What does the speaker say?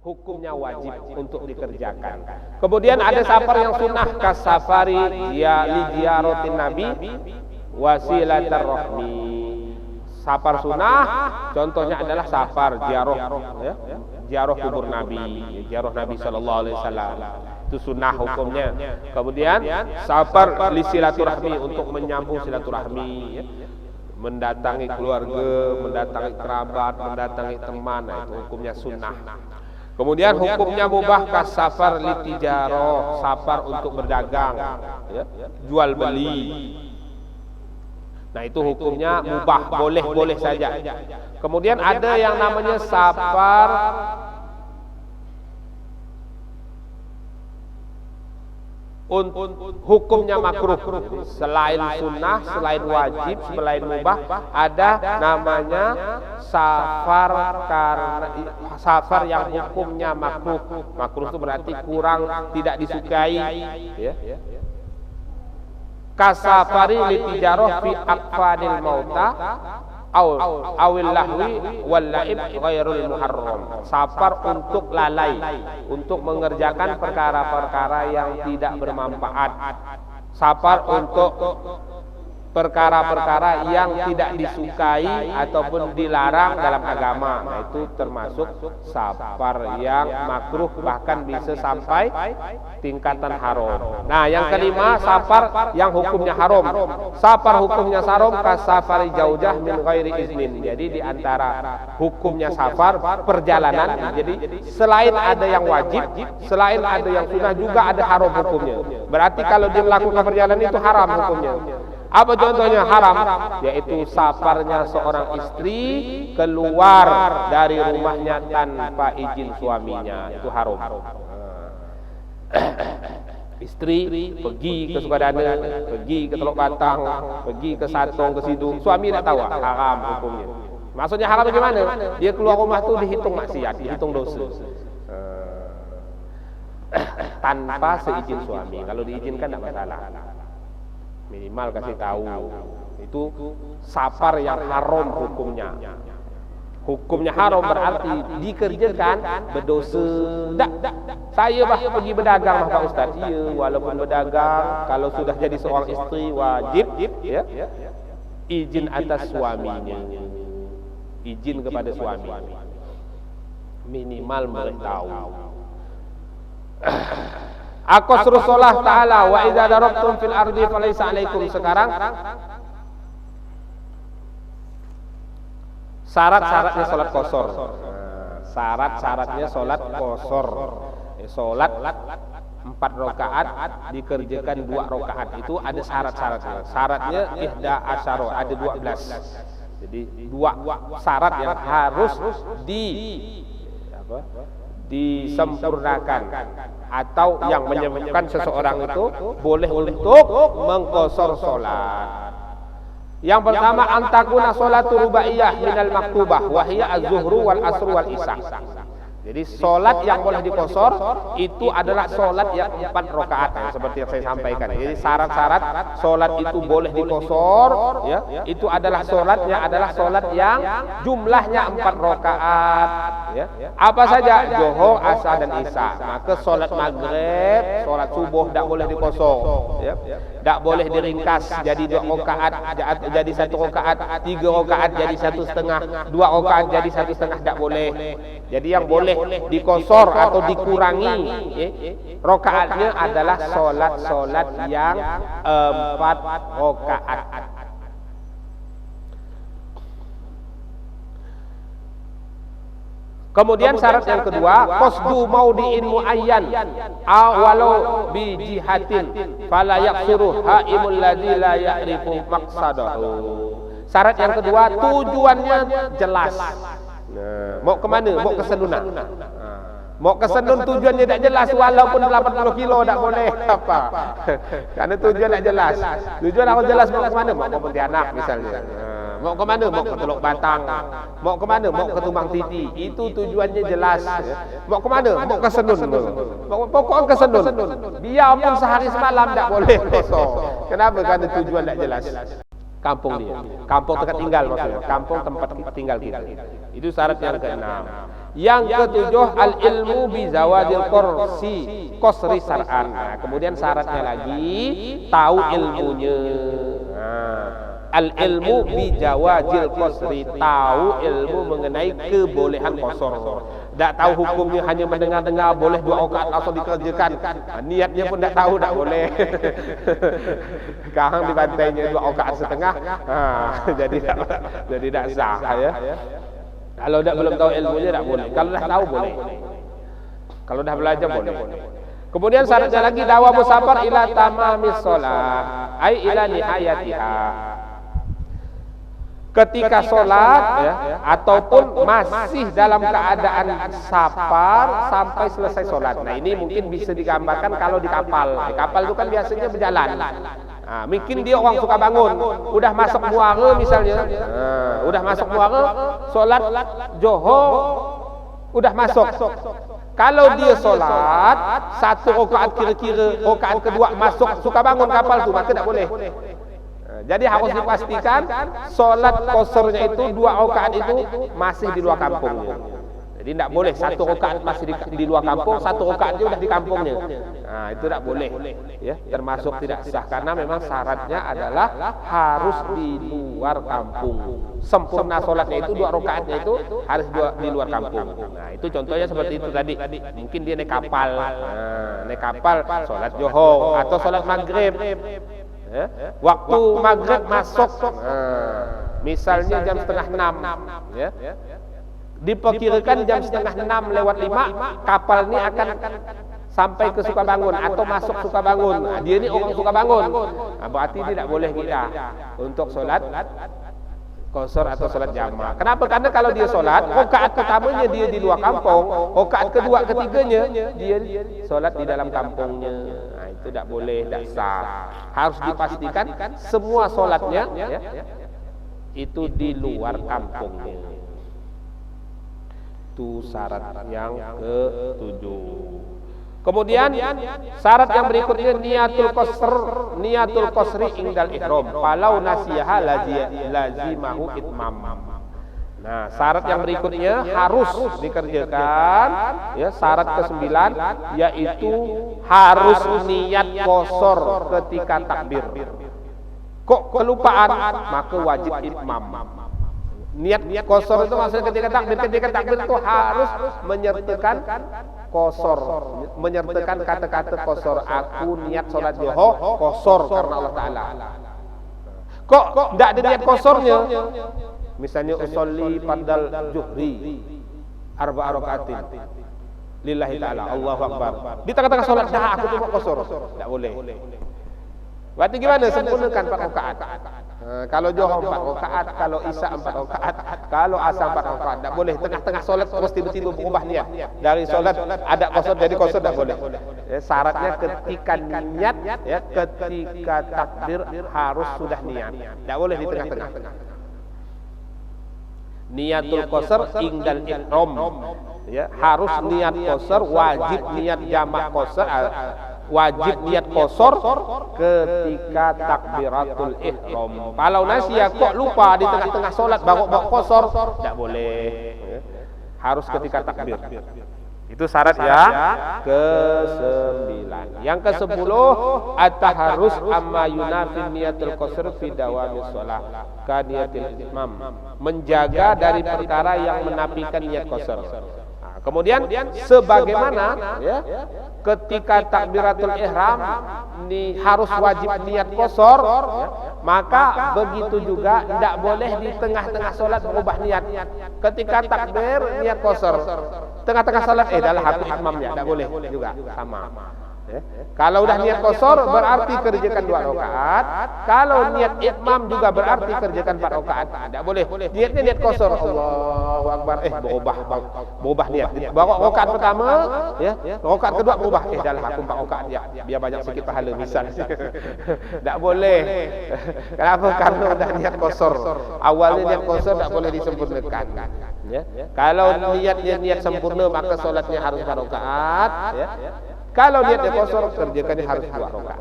hukumnya wajib untuk dikerjakan. Kemudian ada safar yang sunnah, kasafari ya li ziaratin nabi wasilatar rahmi. Safar sunnah contohnya adalah safar ziarah, ya, ziarah kubur nabi, ziarah nabi sallallahu alaihi wasallam. Itu sunnah hukumnya. Kemudian safar li silaturahmi, untuk menyambung silaturahmi, ya, mendatangi keluarga, mendatangi kerabat, mendatangi teman, nah, itu hukumnya sunnah. Kemudian hukumnya mubah, kasafar li tijarah, safar untuk berdagang, ya, jual beli. Nah, itu hukumnya mubah, boleh-boleh saja. Kemudian ada yang namanya safar hukumnya makruh. Selain sunnah, selain wajib, selain mubah, ada namanya safar karena safar yang hukumnya makruh. Makruh itu berarti kurang, tidak disukai, ya. Kasafari litijarah fi aqfadil mauta awil lahwi wal laib ghairul muharram. Safar untuk lalai, untuk mengerjakan perkara-perkara yang tidak bermanfaat. Safar untuk perkara-perkara yang tidak disukai ataupun dilarang dalam agama. Nah, itu termasuk safar yang makruh, bahkan bisa sampai tingkatan haram. Nah, yang kelima, safar yang hukumnya haram. Safar hukumnya haram kasafari jaujah min ghairi iznin. Jadi di antara hukumnya safar perjalanan. Jadi selain ada yang wajib, selain ada yang sunnah, juga ada haram hukumnya. Berarti kalau dia melakukan perjalanan itu haram hukumnya. Apa contohnya haram? Yaitu safarnya seorang istri keluar dari rumahnya tanpa izin suaminya, itu haram. Istri pergi ke Sukadana, pergi ke Teluk Batang, pergi ke Satong, ke Sidung, suami tidak tahu, haram hukumnya. Maksudnya haram bagaimana? Dia keluar rumah tu dihitung maksiat, dihitung dosa. Tanpa seizin suami. Kalau diizinkan tidak masalah. Minimal kasih tahu. Itu safar yang haram hukumnya. Hukumnya haram berarti dikerjakan berdosa. Tak. Saya pergi berdagang Pak Ustaz. Iya, walaupun berdagang, kalau sudah jadi seorang istri wajib, ya, izin atas suaminya. Izin kepada suami. Minimal beritahu. Aqsrusullah ta'ala wa idza darabtum fil ardi falaysa 'alaikum. Sekarang syarat-syaratnya salat qasar. Syarat-syaratnya salat qasar. Salat 4 rakaat dikerjakan 2 rakaat. Itu ada syarat-syaratnya. Syaratnya ihda asyara, ada 12. Jadi 2 syarat yang harus disempurnakan, atau yang menyebabkan seseorang itu boleh untuk mengqasar salat. Yang pertama, antakuna salatu rubaiyah minal maktubah wa hiya az-zuhru wal asru wal isya. Jadi salat yang boleh diqasar itu adalah salat yang 4 rakaat, seperti yang saya sampaikan. Jadi syarat-syarat salat itu boleh diqasar, ya, itu adalah salatnya adalah salat yang jumlahnya 4 rakaat, ya. Apa saja? Zuhur, asar dan isya. Maka salat maghrib, salat subuh tak boleh diqasar, ya. Tak boleh diringkas jadi 2 rakaat jadi 1 rakaat, 3 rakaat jadi 1,5, 2 rakaat jadi 1,5, tak boleh. Jadi yang boleh dikosor atau dikurangi, ya, rakaatnya adalah solat yang 4 rakaat. Kemudian syarat yang kedua, qasdu maudi'in muayyan walau bi jihatin fala yaqsuru haimul ladzi la ya'rifu maqsadahu. Syarat yang kedua, tujuannya jelas. Nah, mau ke mana? Mau ke Senuna. Mau ke Senun tujuannya tak jelas, walaupun 80 kilo tak boleh. Apa? Karena tujuan tak jelas. Tujuan harus jelas, mau ke mana? Mau ke Pontianak misalnya. Mau ke mana? Mau ke Teluk Batang. Mau ke mana? Mau ke Tumbang Titi. Itu tujuannya jelas. Mau ke mana? Mau ke Senun. Pokoknya ke Senun. Biarpun sehari semalam tak boleh kosong. Kenapa? Karena tujuan tak jelas. Kampung dia, kampung tempat tinggal maksudnya, kampung tempat tinggal kita. Itu syarat yang keenam. Yang ketujuh al-ilmu bi zawadil qasri sar'an. Nah, kemudian syaratnya lagi tahu ilmunya. Nah, al-ilmu bi jawazil qasri, tahu ilmu mengenai kebolehan qasar. Tak tahu hukumnya, hanya mendengar-dengar boleh 2 rakaat langsung dikerjakan. Niatnya pun tak tahu, tak boleh. Sekarang dibantainya 2 rakaat setengah. Jadi tak sah ya. Kalau belum tahu ilmunya tak boleh. Kalau dah tahu boleh. Kalau dah belajar boleh. Kemudian syaratnya lagi dawamu sabar ila tamamis shalah, ai ila nihayatiha. Ketika sholat ya, ataupun masih dalam keadaan sabar sampai selesai sholat. Nah, ini mungkin bisa digambarkan kalau di kapal. Di kapal itu kan biasanya berjalan. Nah, mungkin dia orang suka bangun, udah masuk muara misalnya. Udah masuk muara, sholat Johor udah masuk. Kalau dia sholat 1 rakaat kira-kira, rakaat kedua masuk, suka bangun kapal tu, maka tak boleh. Jadi harus dipastikan solat qasarnya itu 2 rakaat itu masih di luar kampungnya. Jadi tidak boleh 1 rakaat masih di luar kampung, 1 rakaat dia sudah di kampungnya. Nah, itu tidak boleh, ya, termasuk tidak sah karena memang syaratnya adalah harus di luar kampung. Sempurna solatnya itu 2 rakaatnya itu harus di luar kampung. Nah, itu contohnya seperti itu tadi. Mungkin dia naik kapal, naik kapal solat Johor atau solat maghrib. Ya, waktu maghrib masuk, misalnya jam setengah 6, ya, diperkirakan jam setengah 6 lewat 5 kapal ini akan sampai ke Sukabangun atau masuk Sukabangun. Nah, dia ini orang Sukabangun, nah, berarti tidak boleh kita untuk sholat qasar atau sholat jamaah. Kenapa? Karena kalau dia sholat rakaat pertamanya dia di luar kampung, rakaat kedua ketiganya dia sholat di dalam kampungnya. Nah, itu tidak boleh, tidak sah. Harus dipastikan semua sholatnya ya, itu di luar kampungnya. Itu syarat yang ke-7. Kemudian syarat yang berikutnya niatul qasri indal ihram falau nasiha lazimahu itmam. Nah, syarat yang berikutnya harus dikerjakan ya, syarat ke-9 yaitu harus niat qasar ketika takbir. Kok kelupaan, maka wajib itmam. Niat qasar itu maksudnya ketika takbir itu harus menyertakan qasar, menyertakan kata-kata qasar. Aku niat salat Johor qasar karena Allah Taala. Kok tidak ada niat qasarnya? Misalnya usolli padal juhri 4 rakaatin lillahi taala, Allahu akbar. Di tengah-tengah salat dah aku cuma qasar, tidak boleh. Berarti gimana? Sempurnakan 4 rakaat. Kalau Johor 4 rakaat, kalau Isya 4 rakaat, kalau Asar 4 rakaat. Tak boleh tengah-tengah solat terus tiba-tiba berubah niat. Dari solat ada qasar jadi qasar, tak boleh. Ya, syaratnya ketika niat ya, ketika takbir harus sudah niat. Tak boleh di tengah-tengah. Niatul qasar indal ihram. Ya, harus niat qasar, wajib niat jamak qasar. Wajib niat qasar ketika takbiratul ihram. Kalau nasiya kok lupa di tengah-tengah solat baru qasar, tidak boleh. Harus ketika takbir. Itu syarat yang ke-9. Yang ke-10 at-taharrus amma yunafi niatul qasar fi dawamis shalah ka niatil imam. Menjaga dari perkara yang menafikan niat qasar. Kemudian sebagaimana ya, ketika takbiratul ihram ini harus wajib niat qasar ya, maka begitu juga tidak boleh di tengah-tengah salat berubah niat. Ketika takbir niat qasar, tengah-tengah salat adalah aku imamnya, tidak boleh juga sama. Ya. Kalau udah niat qasar berarti kerjakan 2 rakaat. Kalau niat imam juga berarti kerjakan 4 rakaat. Tidak boleh. Niatnya niat qasar, Allahu akbar, berubah niat. Baru rakaat pertama, ya, rakaat kedua berubah. Dalam aku 4 rakaat ya, biar banyak sikit pahala misal. Tidak boleh. Kenapa? Karena udah niat qasar. Awalnya niat qasar tidak boleh disempurnakan. Ya. Kalau niatnya niat sempurna maka solatnya harus 4 rakaat. Ya. Kalau niatnya qasar kerjakannya harus 2 rakaat.